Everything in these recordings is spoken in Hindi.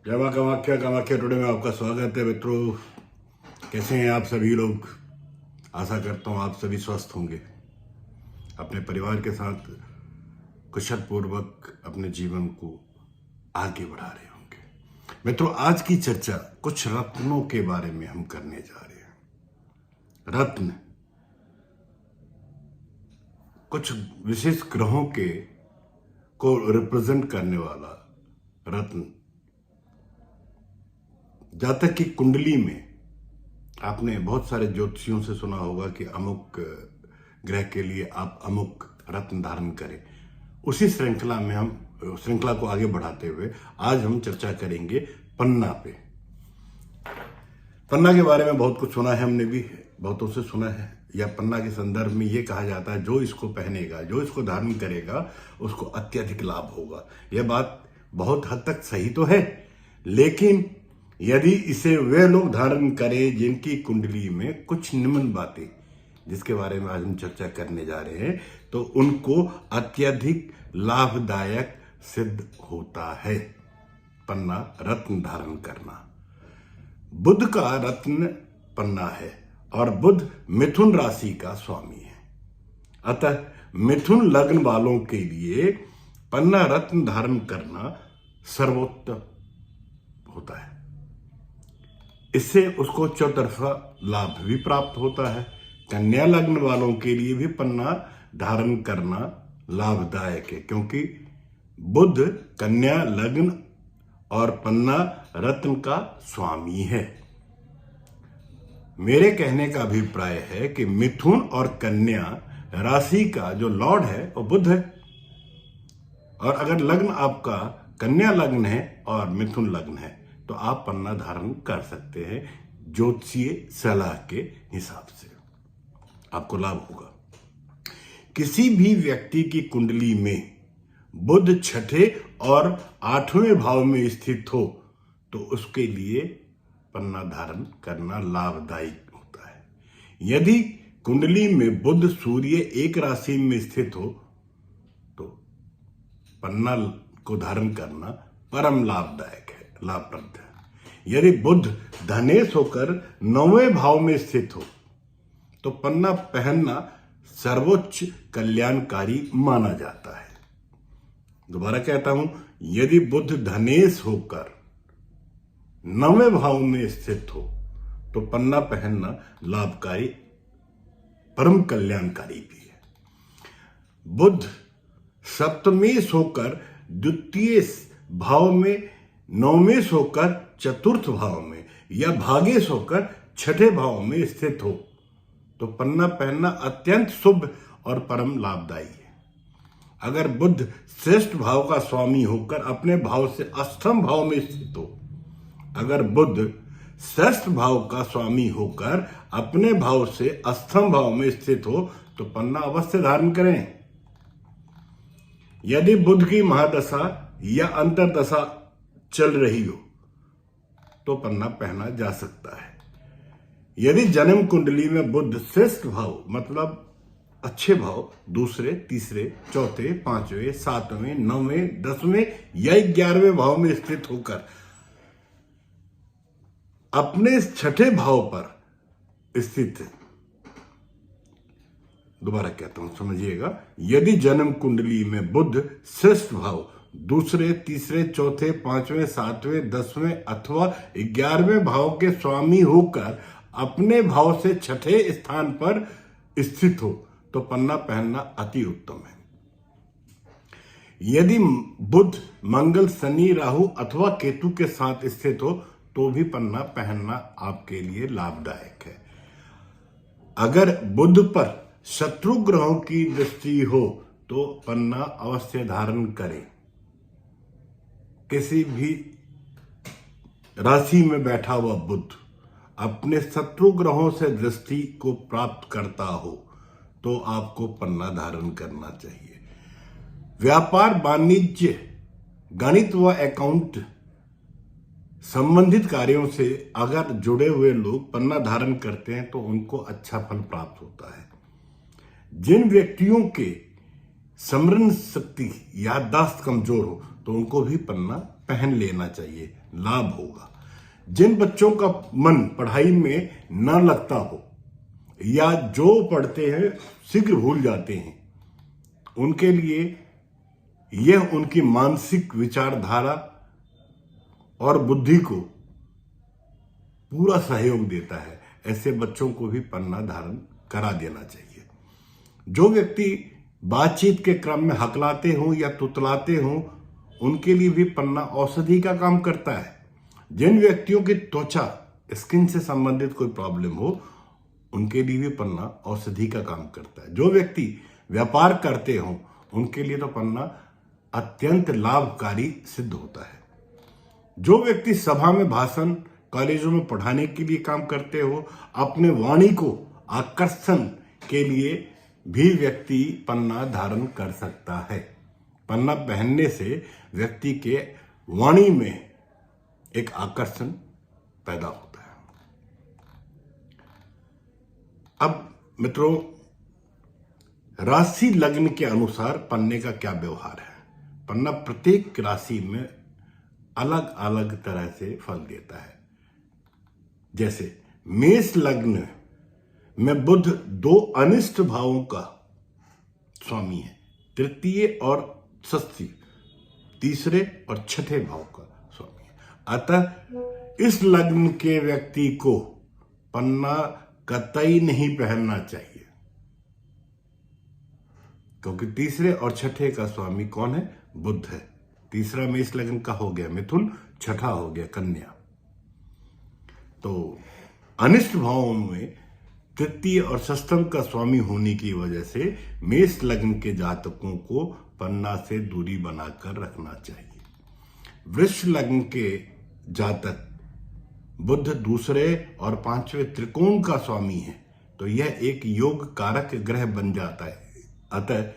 जय मां कामाख्या। कामाख्या टुडे में आपका स्वागत है मित्रों। कैसे हैं आप सभी लोग? आशा करता हूँ आप सभी स्वस्थ होंगे, अपने परिवार के साथ कुशल पूर्वक अपने जीवन को आगे बढ़ा रहे होंगे। मित्रों, आज की चर्चा कुछ रत्नों के बारे में हम करने जा रहे हैं। रत्न कुछ विशेष ग्रहों के को रिप्रेजेंट करने वाला रत्न। जातक की कुंडली में आपने बहुत सारे ज्योतिषियों से सुना होगा कि अमुक ग्रह के लिए आप अमुक रत्न धारण करें। उसी श्रृंखला को आगे बढ़ाते हुए आज हम चर्चा करेंगे पन्ना पे। पन्ना के बारे में बहुत कुछ सुना है, हमने भी बहुतों से सुना है। या पन्ना के संदर्भ में ये कहा जाता है, जो इसको पहनेगा, जो इसको धारण करेगा, उसको अत्यधिक लाभ होगा। यह बात बहुत हद तक सही तो है, लेकिन यदि इसे वे लोग धारण करें जिनकी कुंडली में कुछ निम्न बातें, जिसके बारे में आज हम चर्चा करने जा रहे हैं, तो उनको अत्यधिक लाभदायक सिद्ध होता है पन्ना रत्न धारण करना। बुध का रत्न पन्ना है और बुध मिथुन राशि का स्वामी है। अतः मिथुन लग्न वालों के लिए पन्ना रत्न धारण करना सर्वोत्तम होता है। इससे उसको चौतरफा लाभ भी प्राप्त होता है। कन्या लग्न वालों के लिए भी पन्ना धारण करना लाभदायक है, क्योंकि बुध कन्या लग्न और पन्ना रत्न का स्वामी है। मेरे कहने का अभिप्राय है कि मिथुन और कन्या राशि का जो लॉर्ड है वो बुध है, और अगर लग्न आपका कन्या लग्न है और मिथुन लग्न है तो आप पन्ना धारण कर सकते हैं। ज्योतिषीय सलाह के हिसाब से आपको लाभ होगा। किसी भी व्यक्ति की कुंडली में बुध 6ठे और 8वें भाव में स्थित हो तो उसके लिए पन्ना धारण करना लाभदायी होता है। यदि कुंडली में बुध सूर्य एक राशि में स्थित हो तो पन्ना को धारण करना परम लाभदायक है, लाभप्रद है। यदि बुध धनेश होकर 9वें भाव में स्थित हो तो पन्ना पहनना सर्वोच्च कल्याणकारी माना जाता है। दोबारा कहता हूं, यदि बुध धनेश होकर 9वें भाव में स्थित हो तो पन्ना पहनना लाभकारी, परम कल्याणकारी भी है। बुध सप्तमेश होकर द्वितीय भाव में, नवमेश होकर चतुर्थ भाव में, या भागेश होकर 6ठे भाव में स्थित हो तो पन्ना पहनना अत्यंत शुभ और परम लाभदायी है। अगर बुध श्रेष्ठ भाव का स्वामी होकर अपने भाव से अष्टम भाव में स्थित हो, अगर बुध श्रेष्ठ भाव का स्वामी होकर अपने भाव से अष्टम भाव में स्थित हो तो पन्ना अवश्य धारण करें। यदि बुध की महादशा या अंतरदशा चल रही हो तो पन्ना पहना जा सकता है। यदि जन्म कुंडली में बुध श्रेष्ठ भाव मतलब अच्छे भाव, दूसरे, तीसरे, चौथे, 5वें, 7वें, 9वें, 10वें या 11वें भाव में स्थित होकर अपने 6ठे भाव पर स्थित है। दोबारा कहता हूं, समझिएगा। यदि जन्म कुंडली में बुध श्रेष्ठ भाव दूसरे, तीसरे, चौथे, 5वें, 7वें, 10वें अथवा 11वें भाव के स्वामी होकर अपने भाव से 6ठे स्थान पर स्थित हो तो पन्ना पहनना अति उत्तम है। यदि बुध मंगल, शनि, राहु अथवा केतु के साथ स्थित हो तो भी पन्ना पहनना आपके लिए लाभदायक है। अगर बुध पर शत्रु ग्रहों की दृष्टि हो तो पन्ना अवश्य धारण करें। किसी भी राशि में बैठा हुआ बुध अपने शत्रु ग्रहों से दृष्टि को प्राप्त करता हो तो आपको पन्ना धारण करना चाहिए। व्यापार, वाणिज्य, गणित व अकाउंट संबंधित कार्यों से अगर जुड़े हुए लोग पन्ना धारण करते हैं तो उनको अच्छा फल प्राप्त होता है। जिन व्यक्तियों के स्मरण शक्ति, याददाश्त कमजोर हो तो उनको भी पन्ना पहन लेना चाहिए, लाभ होगा। जिन बच्चों का मन पढ़ाई में न लगता हो या जो पढ़ते हैं शीघ्र भूल जाते हैं, उनके लिए यह उनकी मानसिक विचारधारा और बुद्धि को पूरा सहयोग देता है। ऐसे बच्चों को भी पन्ना धारण करा देना चाहिए। जो व्यक्ति बातचीत के क्रम में हकलाते हों या तुतलाते हों, उनके लिए भी पन्ना औषधि का काम करता है। जिन व्यक्तियों की त्वचा स्किन से संबंधित कोई प्रॉब्लम हो, उनके लिए भी पन्ना औषधि का काम करता है। जो व्यक्ति व्यापार करते हों, उनके लिए तो पन्ना अत्यंत लाभकारी सिद्ध होता है। जो व्यक्ति सभा में भाषण, कॉलेजों में पढ़ाने के लिए काम करते हो, अपने वाणी को आकर्षण के लिए भी व्यक्ति पन्ना धारण कर सकता है। पन्ना पहनने से व्यक्ति के वाणी में एक आकर्षण पैदा होता है। अब मित्रों, राशि लग्न के अनुसार पन्ने का क्या व्यवहार है। पन्ना प्रत्येक राशि में अलग अलग तरह से फल देता है। जैसे मेष लग्न में बुध 2 अनिष्ट भावों का स्वामी है, तृतीय और षष्ठी, तीसरे और छठे भाव का स्वामी है। अतः इस लग्न के व्यक्ति को पन्ना कतई नहीं पहनना चाहिए, क्योंकि तीसरे और छठे का स्वामी कौन है? बुध है। तीसरा मेष लग्न का हो गया मिथुन, छठा हो गया कन्या। तो अनिष्ट भावों में तृतीय और षष्ठम का स्वामी होने की वजह से मेष लग्न के जातकों को पन्ना से दूरी बनाकर रखना चाहिए। वृष लग्न के जातक बुध दूसरे और पांचवें त्रिकोण का स्वामी है, तो यह एक योग कारक ग्रह बन जाता है। अतः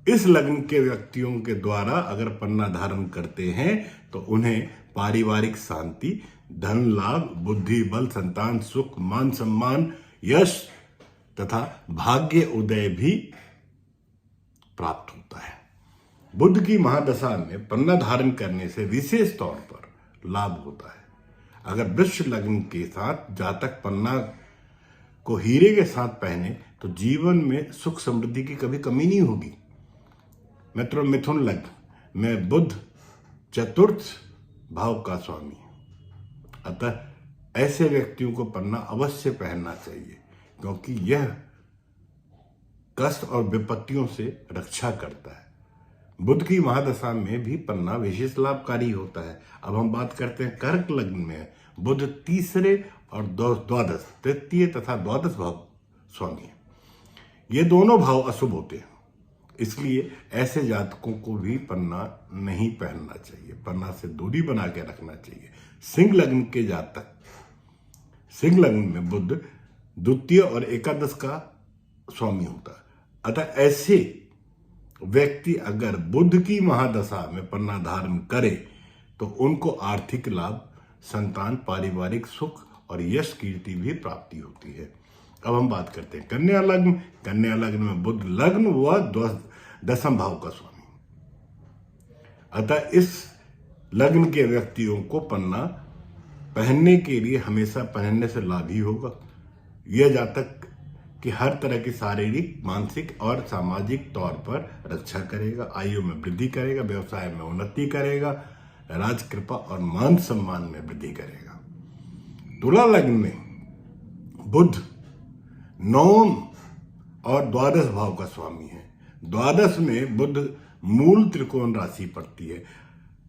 इस लग्न के व्यक्तियों के द्वारा अगर पन्ना धारण करते हैं तो उन्हें पारिवारिक शांति, धन लाभ, बुद्धि बल, संतान सुख, मान सम्मान, यश तथा भाग्य उदय भी प्राप्त होता है। बुध की महादशा में पन्ना धारण करने से विशेष तौर पर लाभ होता है। अगर वृष लग्न के साथ जातक पन्ना को हीरे के साथ पहने तो जीवन में सुख समृद्धि की कभी कमी नहीं होगी। मित्रों, मिथुन लग्न में बुध चतुर्थ भाव का स्वामी है, अतः ऐसे व्यक्तियों को पन्ना अवश्य पहनना चाहिए, क्योंकि यह कष्ट और विपत्तियों से रक्षा करता है। बुध की महादशा में भी पन्ना विशेष लाभकारी होता है। अब हम बात करते हैं कर्क लग्न में बुध तीसरे और द्वादश, तृतीय तथा द्वादश भाव स्वामी है। ये दोनों भाव अशुभ होते हैं, इसलिए ऐसे जातकों को भी पन्ना नहीं पहनना चाहिए, पन्ना से दूरी बना के रखना चाहिए। सिंह लग्न के जातक, सिंह लग्न में बुध द्वितीय और एकादश का स्वामी होता है, अतः ऐसे व्यक्ति अगर बुध की महादशा में पन्ना धारण करे तो उनको आर्थिक लाभ, संतान, पारिवारिक सुख और यश कीर्ति भी प्राप्ति होती है। अब हम बात करते हैं कन्या लग्न। कन्या लग्न में बुध लग्न व दशम भाव का स्वामी, अतः इस लग्न के व्यक्तियों को पन्ना पहनने के लिए हमेशा पहनने से लाभ ही होगा। यह जातक कि हर तरह की शारीरिक, मानसिक और सामाजिक तौर पर रक्षा करेगा, आयु में वृद्धि करेगा, व्यवसाय में उन्नति करेगा, राज कृपा और मान सम्मान में वृद्धि करेगा। तुला लग्न में बुध नवम और द्वादश भाव का स्वामी है। द्वादश में बुध मूल त्रिकोण राशि पड़ती है,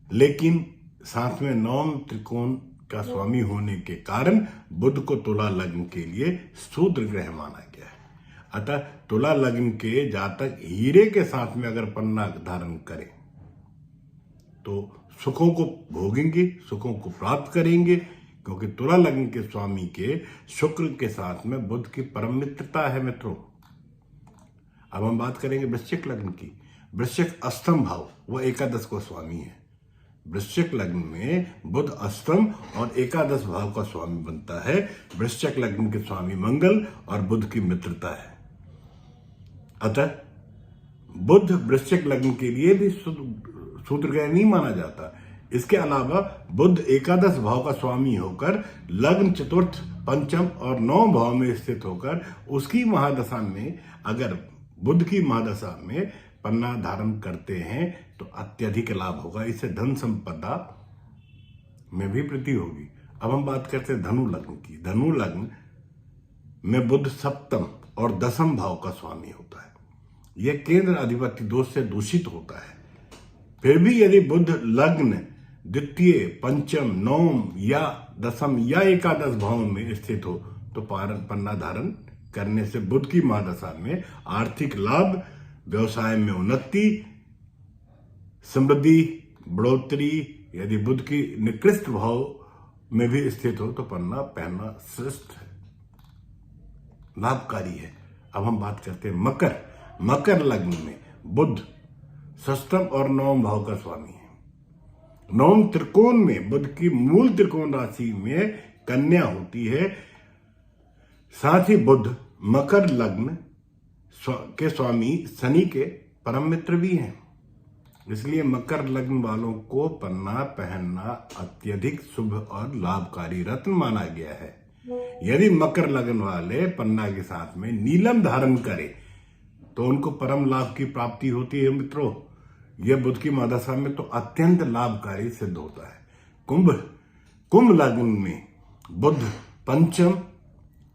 लेकिन साथ में नवम त्रिकोण का स्वामी होने के कारण बुध को तुला लग्न के लिए शूद्र ग्रह माना गया है। अतः तुला लग्न के जातक हीरे के साथ में अगर पन्ना धारण करें तो सुखों को भोगेंगे, सुखों को प्राप्त करेंगे, क्योंकि तुला लग्न के स्वामी के शुक्र के साथ में बुध की परम मित्रता है। मित्रों, अब हम बात करेंगे वृश्चिक लग्न की। वृश्चिक अष्टम भाव व एकादश को स्वामी है। वृश्चिक लग्न में बुध अष्टम और एकादश भाव का स्वामी बनता है। वृश्चिक लग्न के स्वामी मंगल और बुध की मित्रता है, अतः बुध वृश्चिक लग्न के लिए भी शूद्र ग्रह नहीं माना जाता, इसके अलावा बुध एकादश भाव का स्वामी होकर लग्न, चतुर्थ, पंचम और नौम भाव में स्थित होकर उसकी महादशा में, अगर बुध की महादशा में पन्ना धारण करते हैं तो अत्यधिक लाभ होगा। इससे धन संपदा में भी वृद्धि होगी। अब हम बात करते हैं धनु लग्न की। धनु लग्न में बुध सप्तम और दसम भाव का स्वामी होता है। यह केंद्र अधिपति दोष से दूषित होता है। फिर भी यदि बुध लग्न, द्वितीय, पंचम, नौम या दसम या एकादश भाव में स्थित हो तो पन्ना धारण करने से बुध की महादशा में आर्थिक लाभ, व्यवसाय में उन्नति, समृद्धि, बढ़ोतरी। यदि बुध की निकृष्ट भाव में भी स्थित हो तो पन्ना पहनना श्रेष्ठ है, लाभकारी है। अब हम बात करते हैं मकर। मकर लग्न में बुध षष्ठम और नवम भाव का स्वामी है। नवम त्रिकोण में बुध की मूल त्रिकोण राशि में कन्या होती है। साथ ही बुध मकर लग्न के स्वामी शनि के परम मित्र भी हैं। इसलिए मकर लग्न वालों को पन्ना पहनना अत्यधिक शुभ और लाभकारी रत्न माना गया है। यदि मकर लग्न वाले पन्ना के साथ में नीलम धारण करें तो उनको परम लाभ की प्राप्ति होती है। मित्रों, यह बुध की महादशा में तो अत्यंत लाभकारी सिद्ध होता है। कुंभ लग्न में बुध पंचम,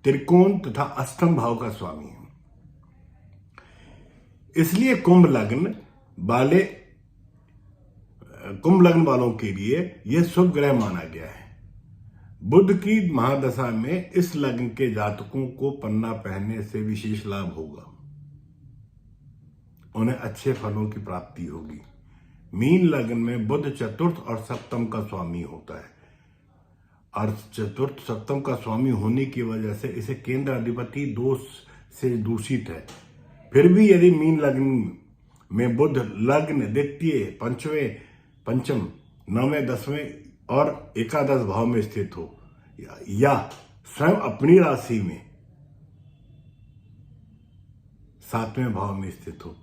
त्रिकोण तथा अष्टम भाव का स्वामी है। इसलिए कुंभ लग्न वालों के लिए यह शुभ ग्रह माना गया है। बुध की महादशा में इस लग्न के जातकों को पन्ना पहनने से विशेष लाभ होगा। उन्हें अच्छे फलों की प्राप्ति होगी। मीन लग्न में बुध चतुर्थ और सप्तम का स्वामी होता है और चतुर्थ सप्तम का स्वामी होने की वजह से इसे केंद्र अधिपति दोष से दूषित है। फिर भी यदि मीन लग्न में बुध लग्न, द्वितीय, पंचम, नौवें, दसवें और एकादश भाव में स्थित हो या स्वयं अपनी राशि में सातवें भाव में स्थित हो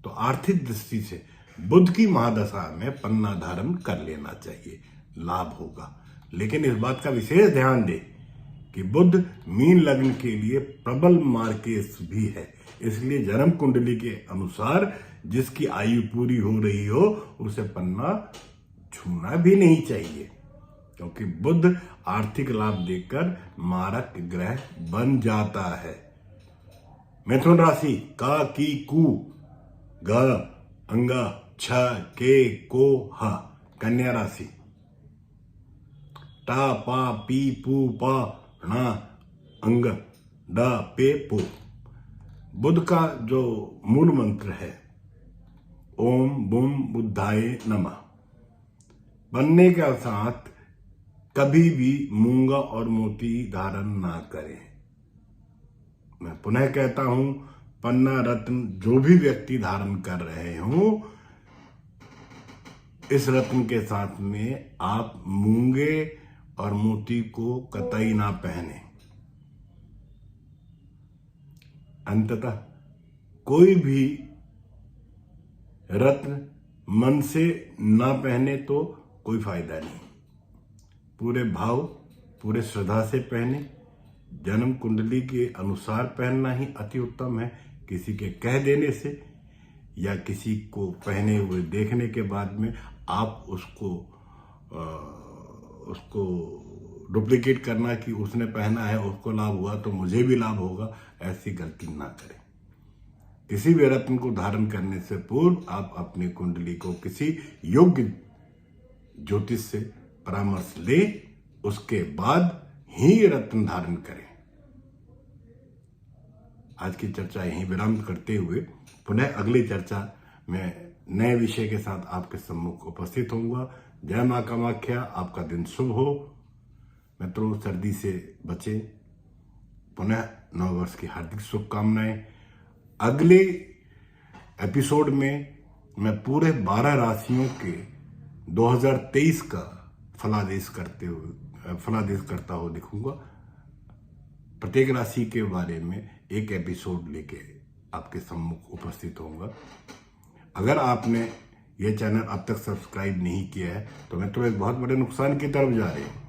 तो आर्थिक दृष्टि से बुध की महादशा में पन्ना धारण कर लेना चाहिए, लाभ होगा। लेकिन इस बात का विशेष ध्यान दें कि बुध मीन लग्न के लिए प्रबल मार्केश भी है। इसलिए जन्म कुंडली के अनुसार जिसकी आयु पूरी हो रही हो उसे पन्ना छूना भी नहीं चाहिए, क्योंकि बुध आर्थिक लाभ देकर मारक ग्रह बन जाता है। मिथुन राशि का, की, कु, ग, अंगा, छ, के, को, ह। कन्या राशि टा, पा, पी, पू, पा, णा, अंग, ड, पे, पो। बुध का जो मूल मंत्र है ओम बुम बुद्धाय नमः। बनने के साथ कभी भी मूंगा और मोती धारण ना करें। मैं पुनः कहता हूं, पन्ना रत्न जो भी व्यक्ति धारण कर रहे हों, इस रत्न के साथ में आप मूंगे और मोती को कतई ना पहने। अंततः कोई भी रत्न मन से ना पहने तो कोई फायदा नहीं। पूरे भाव, पूरे श्रद्धा से पहने। जन्म कुंडली के अनुसार पहनना ही अति उत्तम है। किसी के कह देने से या किसी को पहने हुए देखने के बाद में आप उसको डुप्लीकेट करना कि उसने पहना है, उसको लाभ हुआ तो मुझे भी लाभ होगा, ऐसी गलती ना करें। किसी भी रत्न को धारण करने से पूर्व आप अपनी कुंडली को किसी योग्य ज्योतिष से परामर्श ले, उसके बाद ही रत्न धारण करें। आज की चर्चा यहीं विराम करते हुए पुनः अगली चर्चा में नए विषय के साथ आपके सम्मुख उपस्थित होऊंगा। जय मां कामाख्या। आपका दिन शुभ हो। मित्रों, सर्दी से बचें। पुनः नववर्ष की हार्दिक शुभकामनाएं। अगले एपिसोड में मैं पूरे 12 राशियों के 2023 का फलादेश करता हुआ दिखूंगा। प्रत्येक राशि के बारे में एक एपिसोड लेके आपके सम्मुख उपस्थित होऊंगा। अगर आपने ये चैनल अब तक सब्सक्राइब नहीं किया है तो मैं तो एक बहुत बड़े नुकसान की तरफ जा रही हूँ।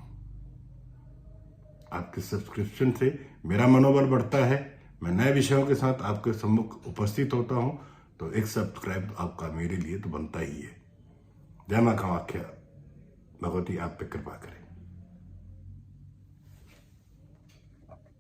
आपके सब्सक्रिप्शन से मेरा मनोबल बढ़ता है, मैं नए विषयों के साथ आपके सम्मुख उपस्थित होता हूँ, तो एक सब्सक्राइब आपका मेरे लिए तो बनता ही है। जय मां कामाख्या, भगवती आप पे कृपा करें।